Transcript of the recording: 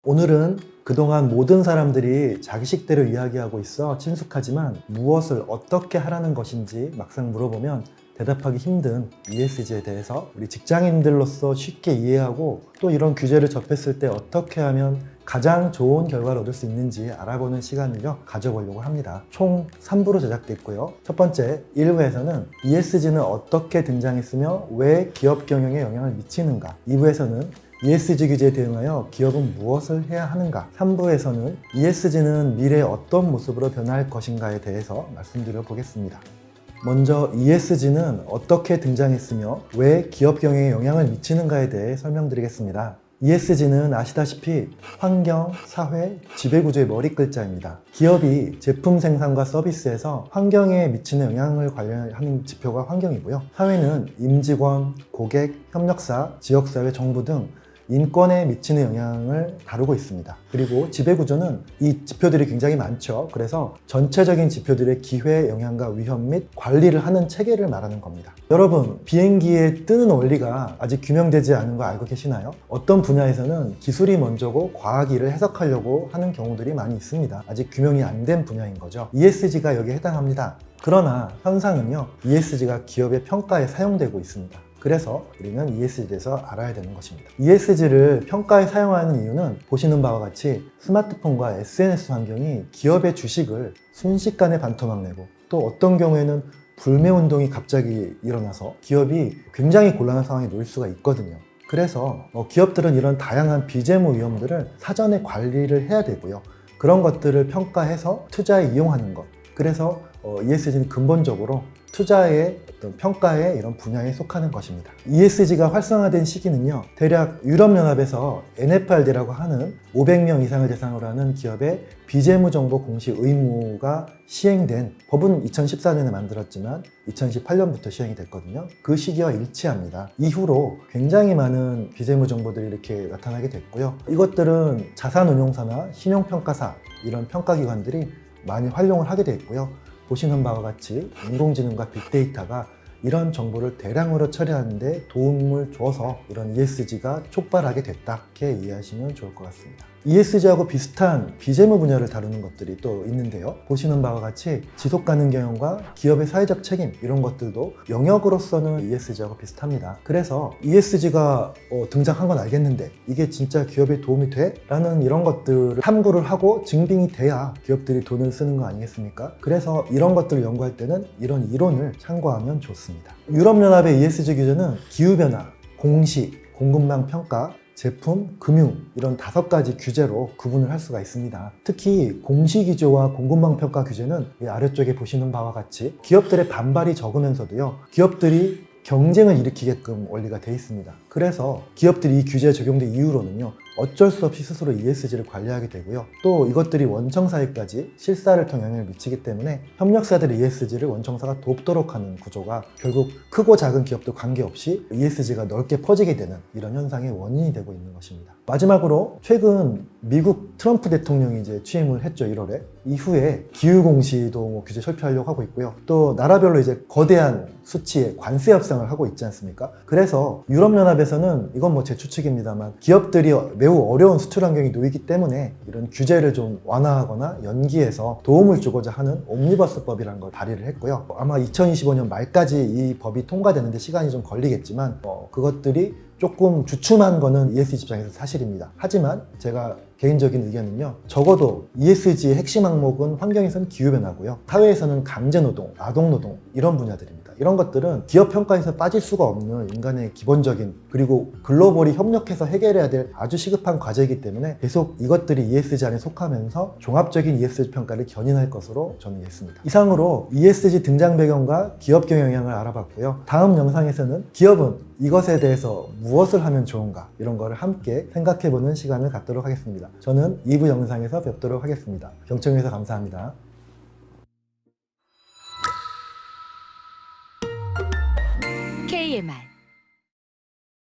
오늘은 그동안 모든 사람들이 자기식대로 이야기하고 있어 친숙하지만 무엇을 어떻게 하라는 것인지 막상 물어보면 대답하기 힘든 ESG에 대해서 우리 직장인들로서 쉽게 이해하고 또 이런 규제를 접했을 때 어떻게 하면 가장 좋은 결과를 얻을 수 있는지 알아보는 시간을요 가져보려고 합니다. 총 3부로 제작됐고요. 첫 번째 1부에서는 ESG는 어떻게 등장했으며 왜 기업 경영에 영향을 미치는가, 2부에서는 ESG 규제에 대응하여 기업은 무엇을 해야 하는가, 3부에서는 ESG는 미래에 어떤 모습으로 변할 것인가에 대해서 말씀드려 보겠습니다. 먼저 ESG는 어떻게 등장했으며 왜 기업 경영에 영향을 미치는가에 대해 설명드리겠습니다. ESG는 아시다시피 환경, 사회, 지배구조의 머리글자입니다. 기업이 제품 생산과 서비스에서 환경에 미치는 영향을 관련하는 지표가 환경이고요. 사회는 임직원, 고객, 협력사, 지역사회, 정부 등 인권에 미치는 영향을 다루고 있습니다. 그리고 지배구조는 이 지표들이 굉장히 많죠. 그래서 전체적인 지표들의 기회, 영향과 위험 및 관리를 하는 체계를 말하는 겁니다. 여러분, 비행기에 뜨는 원리가 아직 규명되지 않은 거 알고 계시나요? 어떤 분야에서는 기술이 먼저고 과학이 이를 해석하려고 하는 경우들이 많이 있습니다. 아직 규명이 안 된 분야인 거죠. ESG가 여기에 해당합니다. 그러나 현상은요, ESG가 기업의 평가에 사용되고 있습니다. 그래서 우리는 ESG에 대해서 알아야 되는 것입니다. ESG를 평가에 사용하는 이유는 보시는 바와 같이 스마트폰과 SNS 환경이 기업의 주식을 순식간에 반토막 내고, 또 어떤 경우에는 불매운동이 갑자기 일어나서 기업이 굉장히 곤란한 상황에 놓일 수가 있거든요. 그래서 기업들은 이런 다양한 비재무 위험들을 사전에 관리를 해야 되고요. 그런 것들을 평가해서 투자에 이용하는 것. 그래서 ESG는 근본적으로 투자의 어떤 평가의 이런 분야에 속하는 것입니다. ESG가 활성화된 시기는요, 대략 유럽연합에서 NFRD라고 하는 500명 이상을 대상으로 하는 기업의 비재무정보 공시 의무가 시행된, 법은 2014년에 만들었지만 2018년부터 시행이 됐거든요. 그 시기와 일치합니다. 이후로 굉장히 많은 비재무 정보들이 이렇게 나타나게 됐고요. 이것들은 자산운용사나 신용평가사, 이런 평가기관들이 많이 활용을 하게 됐고요. 보시는 바와 같이 인공지능과 빅데이터가 이런 정보를 대량으로 처리하는 데 도움을 줘서 이런 ESG가 촉발하게 됐다, 이렇게 이해하시면 좋을 것 같습니다. ESG하고 비슷한 비재무 분야를 다루는 것들이 또 있는데요. 보시는 바와 같이 지속가능 경영과 기업의 사회적 책임, 이런 것들도 영역으로서는 ESG하고 비슷합니다. 그래서 ESG가 등장한 건 알겠는데 이게 진짜 기업에 도움이 돼? 라는 이런 것들을 탐구를 하고 증빙이 돼야 기업들이 돈을 쓰는 거 아니겠습니까? 그래서 이런 것들을 연구할 때는 이런 이론을 참고하면 좋습니다. 유럽연합의 ESG 규제는 기후변화, 공시, 공급망 평가, 제품, 금융, 이런 5가지 규제로 구분을 할 수가 있습니다. 특히 공시기조와 공급망 평가 규제는 이 아래쪽에 보시는 바와 같이 기업들의 반발이 적으면서도요, 기업들이 경쟁을 일으키게끔 원리가 되어 있습니다. 그래서 기업들이 이 규제에 적용된 이후로는요, 어쩔 수 없이 스스로 ESG를 관리하게 되고요. 또 이것들이 원청사에까지 실사를 통해 영향을 미치기 때문에 협력사들의 ESG를 원청사가 돕도록 하는 구조가 결국 크고 작은 기업도 관계없이 ESG가 넓게 퍼지게 되는 이런 현상의 원인이 되고 있는 것입니다. 마지막으로 최근 미국 트럼프 대통령이 이제 취임을 했죠, 1월에. 이후에 기후공시도 규제 철폐하려고 하고 있고요. 또 나라별로 이제 거대한 수치의 관세 협상을 하고 있지 않습니까? 그래서 유럽연합에서는, 이건 뭐 제 추측입니다만, 기업들이 매우 어려운 수출 환경이 놓이기 때문에 이런 규제를 좀 완화하거나 연기해서 도움을 주고자 하는 옴니버스법이라는 걸 발의를 했고요. 아마 2025년 말까지 이 법이 통과되는데 시간이 좀 걸리겠지만 그것들이 조금 주춤한 거는 ESG 입장에서 사실입니다. 하지만 제가 개인적인 의견은요, 적어도 ESG의 핵심 항목은 환경에서는 기후변화고요, 사회에서는 강제노동, 아동노동, 이런 분야들입니다. 이런 것들은 기업 평가에서 빠질 수가 없는 인간의 기본적인, 그리고 글로벌이 협력해서 해결해야 될 아주 시급한 과제이기 때문에 계속 이것들이 ESG 안에 속하면서 종합적인 ESG 평가를 견인할 것으로 저는 이해했습니다. 이상으로 ESG 등장 배경과 기업 경영 영향을 알아봤고요. 다음 영상에서는 기업은 이것에 대해서 무엇을 하면 좋은가, 이런 거를 함께 생각해보는 시간을 갖도록 하겠습니다. 저는 2부 영상에서 뵙도록 하겠습니다. 경청해주셔서 감사합니다. KMR